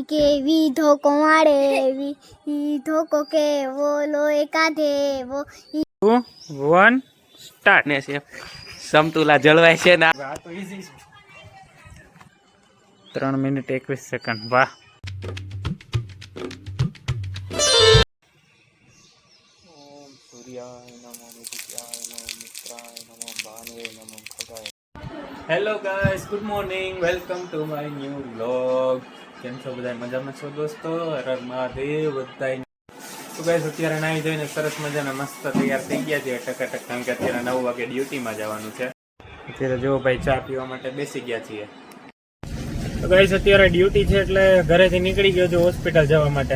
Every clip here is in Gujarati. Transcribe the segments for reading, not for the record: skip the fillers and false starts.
કેવી ધોકો મારે ઈ ધોકો કેવો લોહી કાઢે વો 2 1 સ્ટાર્ટ ને છે સમતુલા જળવાય છે ને આ તો ઈઝી છે 3 મિનિટ 21 સેકન્ડ વાહ ઓમ સૂર્યાય નમો વિદ્યાય નમો મિત્રાય નમો ભાનવે નમો ખગાય hello guys good morning welcome to my new vlog કેમ છો બધા મજામાં છો દોસ્તો હર હર મહાદેવ બધાય તો ગાઈસ અત્યારે નાઈ ધોઈને સરસ મજાના મસ્ત તૈયાર થઈ ગયા છે ટકાટક કારણ કે અત્યારે 9 વાગે ડ્યુટીમાં જવાનું છે અત્યારે જો ભાઈ ચા પીવા માટે બેસી ગયા છીએ તો ગાઈસ અત્યારે ડ્યુટી છે એટલે ઘરેથી નીકળી ગયો છું હોસ્પિટલ જવા માટે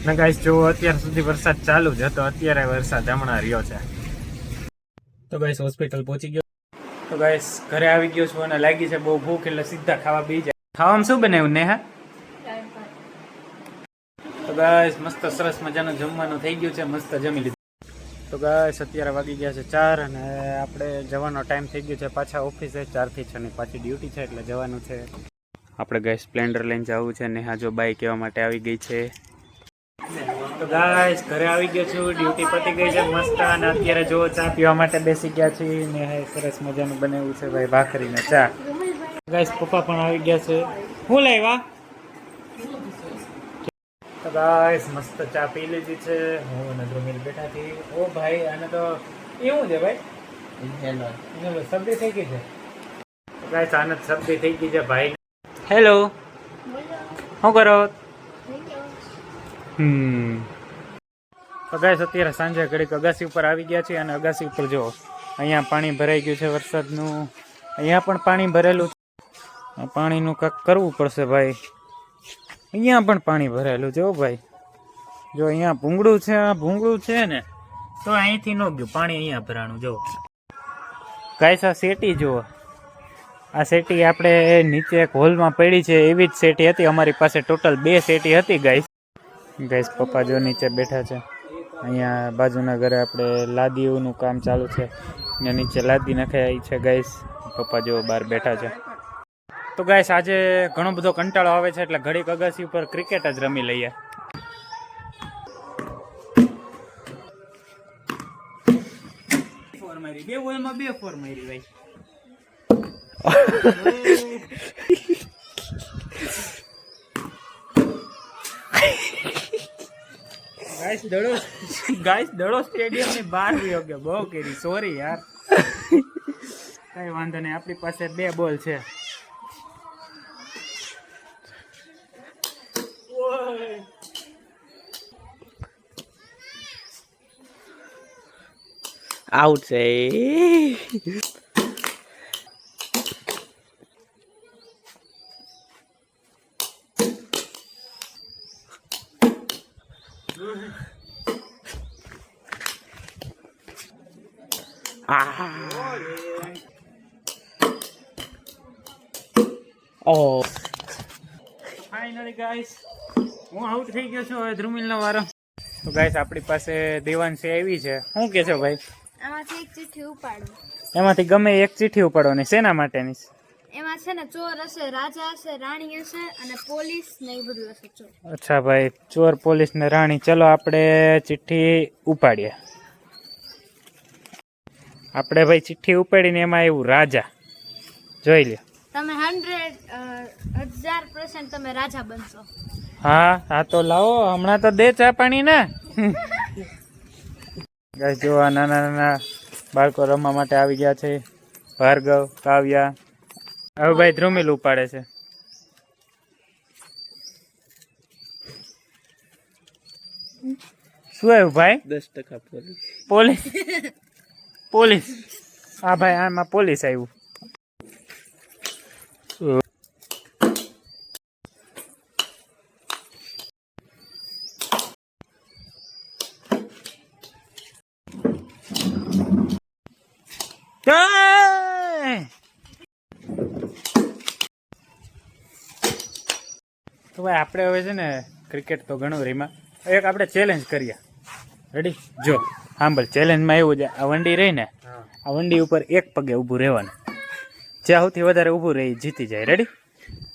ને ગાઈસ જો અત્યાર સુધી વરસાદ ચાલુ છે તો અત્યારે વરસાદ હમણાં રહ્યો છે તો ગાઈસ હોસ્પિટલ પહોંચી ગયો તો ગાઈસ ઘરે આવી ગયો છું અને લાગી છે બહુ ભૂખ એટલે સીધા ખાવા બી જાય ખાવામાં શું બનાવ્યું નેહા તો ગાઈસ મસ્ત સરસ મજાનું જમવાનું થઈ ગયું છે મસ્ત જમી લીધું તો ગાઈસ અત્યારે વાગી ગયા છે 4 અને આપણે જવાનો ટાઈમ થઈ ગયો છે પાછા ઓફિસે 4 થી 6 ની પાછી ડ્યુટી છે એટલે જવાનું છે આપણે ગાઈસ સ્પ્લેન્ડર લઈને જવું છે નેહા જો બાઈક કહેવા માટે આવી ગઈ છે તો ગાઈસ ઘરે આવી ગયો છું ડ્યુટી પતી ગઈ છે મસ્ત અને અત્યારે જો ચા પીવા માટે બેસી ગયા છીએ નેહાએ સરસ મજાનું બનાવ્યું છે ભાઈ ભાખરીને ચા ગાઈસ પપ્પા પણ આવી ગયા છે હું લાવ્યા તો ગાઈસ મસ્ત ચા પી લીધી છે હું અને ધ્રુમિલ બેઠા છીએ ઓ ભાઈ આને તો એવું છે ભાઈ ઇન્હેલર શરદી થઈ ગઈ છે તો ગાઈસ આને શરદી થઈ ગઈ છે ભાઈ હેલો શું કરો તો ગાઈસ અત્યારે સાંજે ઘડીક અગાસી ઉપર આવી ગયા છીએ અને અગાસી ઉપર જો અહીંયા પાણી ભરાઈ ગયું છે વરસાદનું અહીંયા પણ પાણી ભરેલું છે પાણીનું કાંઈક કરવું પડશે ભાઈ અહીંયા પણ પાણી ભરેલું છે ભાઈ જો અહીંયા ભૂંગળું છે ને તો અહીંથી ન ગયું પાણી અહીંયા ભરાણું જો ગાઈસ આ સેટી જુઓ આ સેટી આપણે નીચે એક હોલમાં પડી છે એવી જ સેટી હતી અમારી પાસે ટોટલ 2 સેટી હતી ગાઈસ પપ્પા જો નીચે બેઠા છે અહીંયા બાજુના ઘરે આપણે લાદીઓનું કામ ચાલુ છે ને નીચે લાદી નખાઈ છે ગાઈસ પપ્પા જો બહાર બેઠા છે તો ગાઈસ આજે ઘણો બધો કંટાળો આવે છે એટલે ઘડીક અગાસી ઉપર ક્રિકેટ જ રમી લઈએ બે બોલમાં 2 ફોર મારી ભાઈ ગાઈસ દડો સ્ટેડિયમ ની બહાર ગયો કે બહુ કેરી સોરી યાર કઈ વાંધો નહીં આપણી પાસે 2 બોલ છે આઉટ છે ઓ ફાઇનલી ગાઈસ હું આઉટ થઈ ગયો છું હવે ધ્રુમિલનો વારો તો ગાઈસ આપણી પાસે દેવાંશી આવી છે શું કે છો ભાઈ આમાંથી એક ચિઠ્ઠી ઉપાડો એમાંથી ગમે એક ચિઠ્ઠી ઉપાડવાની શેના માટેની એમાં છે ને ચોર હશે રાજા હશે રાણી હશે અને પોલીસ ને એ બધું હશે ચોર અચ્છા ભાઈ ચોર પોલીસ ને રાણી ચલો આપણે ચિઠ્ઠી ઉપાડીએ આપણે ભાઈ ચિઠ્ઠી ઉપાડીને એમાં એવું રાજા જોઈ લ્યો તમે 1000% તમે રાજા બનશો હા તો લાવો હમણાં તો દે ચા પાણી ને ગાઈસ જો આ નાના બાળકો રમવા માટે આવી ગયા છે ભાર્ગવ કાવ્યા હવે ભાઈ ધ્રુમિલ ઉપાડે છે શું આવ્યું ભાઈ 10% પોલીસ હા ભાઈ આમાં પોલીસ આવ્યું તો ભાઈ આપણે હવે છે ને ક્રિકેટ તો ઘણું રમ્યા એક આપણે ચેલેન્જ કરીએ રેડી જો સાંભળ ચેલેન્જમાં એવું છે આ વંડી રહી ને આ વંડી ઉપર એક પગે ઊભું રહેવાનું જ્યાં સૌથી વધારે ઊભું રહી જીતી જાય રેડી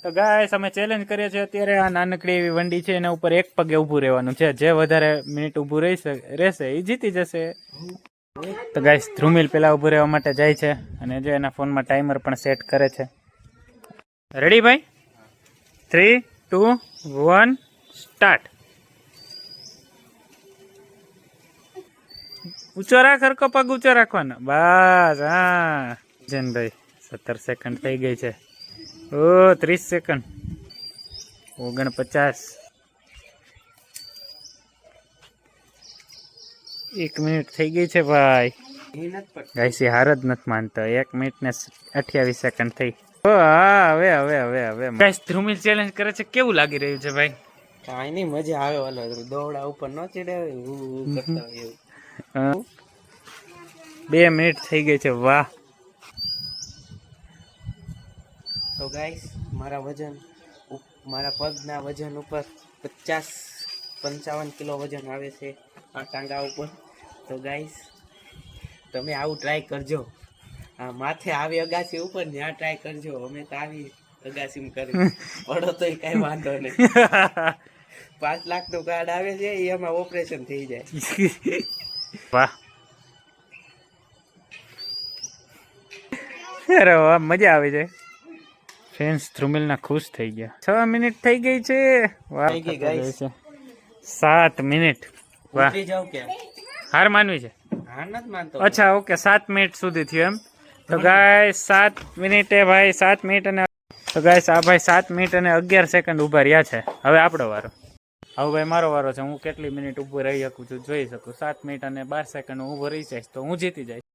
તો ગાઈસ અમે ચેલેન્જ કરીએ છીએ અત્યારે આ નાનકડી એવી વંડી છે એના ઉપર એક પગે ઊભું રહેવાનું છે. જે વધારે મિનિટ ઊભું રહેશે એ જીતી જશે. તો ગાઈસ ધ્રુમિલ પેલા ઊભું રહેવા માટે જાય છે અને જો એના ફોનમાં ટાઈમર પણ સેટ કરે છે. રેડી ભાઈ? 3, 2, 1 સ્ટાર્ટ. ઊંચો રાખ, હરકો પગ ઊંચો રાખવાનો. બસ હા જનભાઈ 17 સેકન્ડ થઈ ગઈ છે. ઓ 30 સેકન્ડ, 49, 1 મિનિટ થઈ ગઈ છે ભાઈ. ગાઈસ હાર જ નથી માનતો. 1 મિનિટ ને 28 સેકન્ડ થઈ. હા હવે ગાઈસ ધ્રુમિલ ચેલેન્જ કરે છે. કેવું લાગી રહ્યું છે ભાઈ? કાંઈ નહીં, મજા આવે. ઓલો દોડા ઉપર ન ચડે કરતા હોય એવું. 2 મિનિટ થઈ ગઈ છે. વાહ. તો ગાઈસ મારા પગના વજન ઉપર 55 કિલો વજન આવે છે આ ટાંગા ઉપર. તો ગાઈસ તમે આવું ટ્રાય કરજો. આ માથે આવી અગાસી ઉપર ત્યાં ટ્રાય કરજો. અમે તો આવી અગાસી કરી પડો તો કઈ વાંધો નહીં. 5 લાખનું કાર્ડ આવે છે એમાં ઓપરેશન થઈ જાય. વાહ. અરે વાહ, મજા આવી જાય. ફ્રેન્ડ્સ ધ્રુમિલના ખુશ થઈ ગયા. 6 મિનિટ થઈ ગઈ છે. વાહ થઈ ગઈ guys. 7 મિનિટ. વાહ. ઉતરી જાવ કે હાર માનવી છે? હા નથી માનતો. અચ્છા ઓકે, 7 મિનિટ સુધી થયું એમ. તો ગાઈસ 7 મિનિટે ભાઈ 7 મિનિટ અને તો ગાઈસ આ ભાઈ 7 મિનિટ અને 11 સેકન્ડ ઊભા રહ્યા છે. હવે આપણો વારો. હવે ભાઈ મારો વારો છે. હું કેટલી મિનિટ ઊભો રહી શકું છું જોઈ શકું. 7 મિનિટ અને 12 સેકન્ડ ઊભો રહી જઈશ તો હું જીતી જઈશ.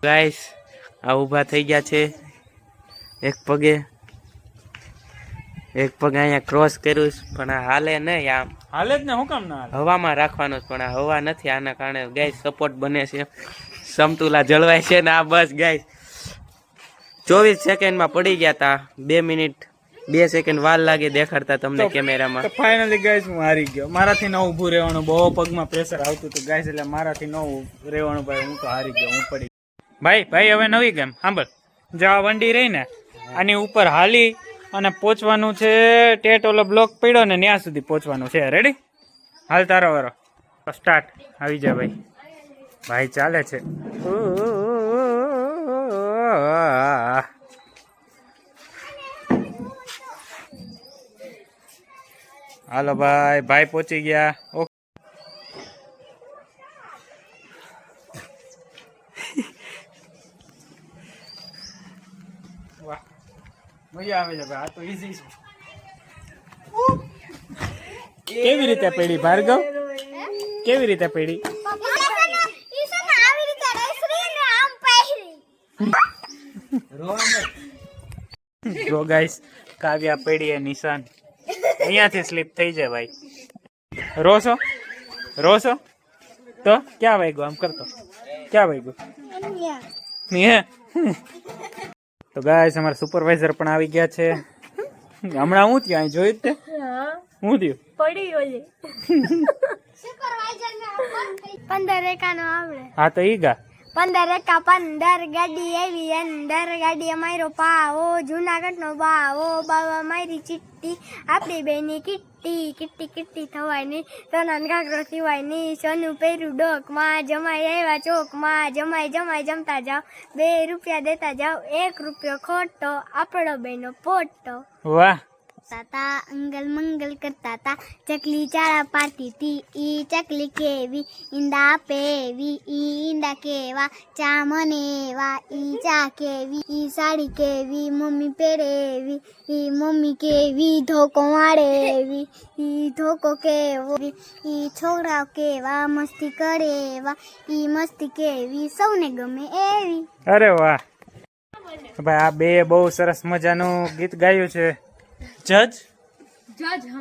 ગાઈસ આ ઊભા થઈ ગયા છે. એક પગ અહીંયા ક્રોસ કર્યું છે, પણ આ હાલે નહીં. આમ હાલે જ ને, હું કામ ના હાલે? હવામાં રાખવાનું છે, પણ આ હવા નથી. આના કારણે ગાઈસ સપોર્ટ બને છે, સમતુલા જળવાય છે ને. આ બસ ગાઈસ 24 સેકન્ડમાં પડી ગયા હતા. 2 મિનિટ 2 સેકન્ડ વાર લાગે દેખાડતા તમને કેમેરામાં. તો ફાઇનલી ગાઈસ હું હારી ગયો. મારાથી ન ઊભું રહેવાનું, બહુ પગમાં પ્રેશર આવતું હતું ગાઈસ, એટલે મારાથી ન રહેવાનું ભાઈ. હું તો હારી ગયો, હું પડી. ભાઈ હવે નવી ગેમ સાંભળ. જો આ વંડી રહી ને આની ઉપર હાલી અને પહોંચવાનું છે. ટેટ ઓલો બ્લોક પડ્યો ને ત્યાં સુધી પહોંચવાનું છે. રેડી? હાલ તારો વારો. સ્ટાર્ટ. આવી જા ભાઈ ચાલે છે. હાલો ભાઈ પહોંચી ગયા. ઓકે વાહ, મજા આવે છે ભાઈ. આ તો ઈઝી છે. કેવી રીતે પડી ભાર્ગવ? કેવી રીતે પડી? જો ગાઈસ કાવ્યા પડી એ નિશાન અહીંયાથી સ્લીપ થઈ જાય ભાઈ. રોસો તો ક્યાં વાગ્યું? આમ કરતો ક્યાં વાગ્યું? તો ગાઈસ અમારા સુપરવાઇઝર પણ આવી ગયા છે. હમણાં હું ત્યાં જોયું જ તે હું થયું પડી ઓલી 15 એકાનો આવડે. હા તો ઈ ગા 15 એકા 15 ગાડી આવી અંદર. ગાડી અમારો પાવો જુનાગઢ નો બાવો. બાવા મારી ચિટ્ટી આપણી બેની કિટ્ટી. કિટ્ટી થવાય નહીં. તનન ઘાઘરો થવાય નહીં. સોનું પહેર્યું ડોકમાં. જમાઈ આવ્યા ચોકમાં. જમાઈ જમતા જાઓ. 2 રૂપિયા દેતા જાઓ. 1 રૂપિયો ખોટો આપણો બેનો પોટો. વાહ. તાતા અંગલ મંગલ કરતા તા. ચકલી ચાળા પાડતી તી. ઈ ચકલી કેવી ઈંડા પેવી. ઈ ઈંડા કેવા ચા મનેવા. ઈ ચા કેવી ઈ સાડી કેવી મમ્મી પહેરેવી. ઈ મમ્મી કેવી ધોકો મારેવી. ઈ ધોકો કેવો ઈ છોકરાઓ કેવા મસ્તી કરેવા. ઈ મસ્તી કેવી સૌને ગમે એવી. અરે વાહ ભાઈ, આ બે બહુ સરસ મજાનું ગીત ગાયું છે. જજ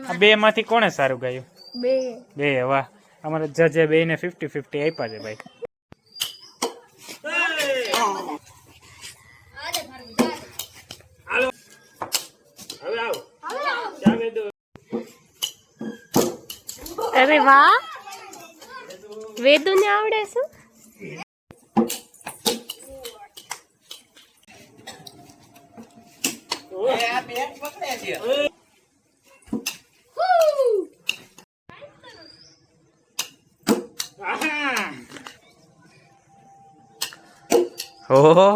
આ બે માંથી કોણે સારું ગાયું? બે. વાહ. અમારા જજે બે ને 50-50 આપ્યા છે ભાઈ. અરે વાહ, વેદુ ને આવડે શું? આ બેટ પકડે છે ઓહો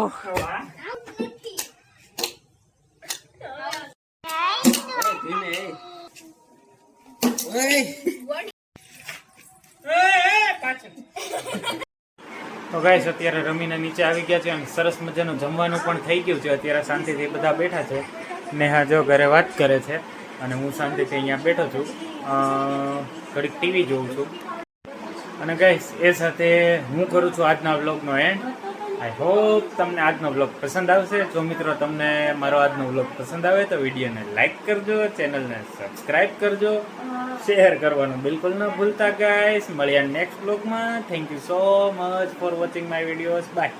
તો ગાઈસ અત્યારે રમીને નીચે આવી ગયા છે અને સરસ મજાનું જમવાનું પણ થઈ ગયું છે. અત્યારે શાંતિથી બધા બેઠા છે. નેહા જો ઘરે વાત કરે છે અને હું શાંતિથી અહીંયા બેઠો છું, ઘડીક ટીવી જોઉં છું. અને ગાઈસ એ સાથે હું કરું છું આજના વ્લોગનો એન્ડ. આઈ હોપ તમને આજનો વ્લોગ પસંદ આવશે. જો મિત્રો તમને મારો આજનો વ્લોગ પસંદ આવે તો વિડીયોને લાઈક કરજો, ચેનલને સબસ્ક્રાઈબ કરજો, શેર કરવાનું બિલકુલ ન ભૂલતા ગાઈસ. મળ્યા નેક્સ્ટ વ્લોગમાં. Thank you so much for watching my videos. By.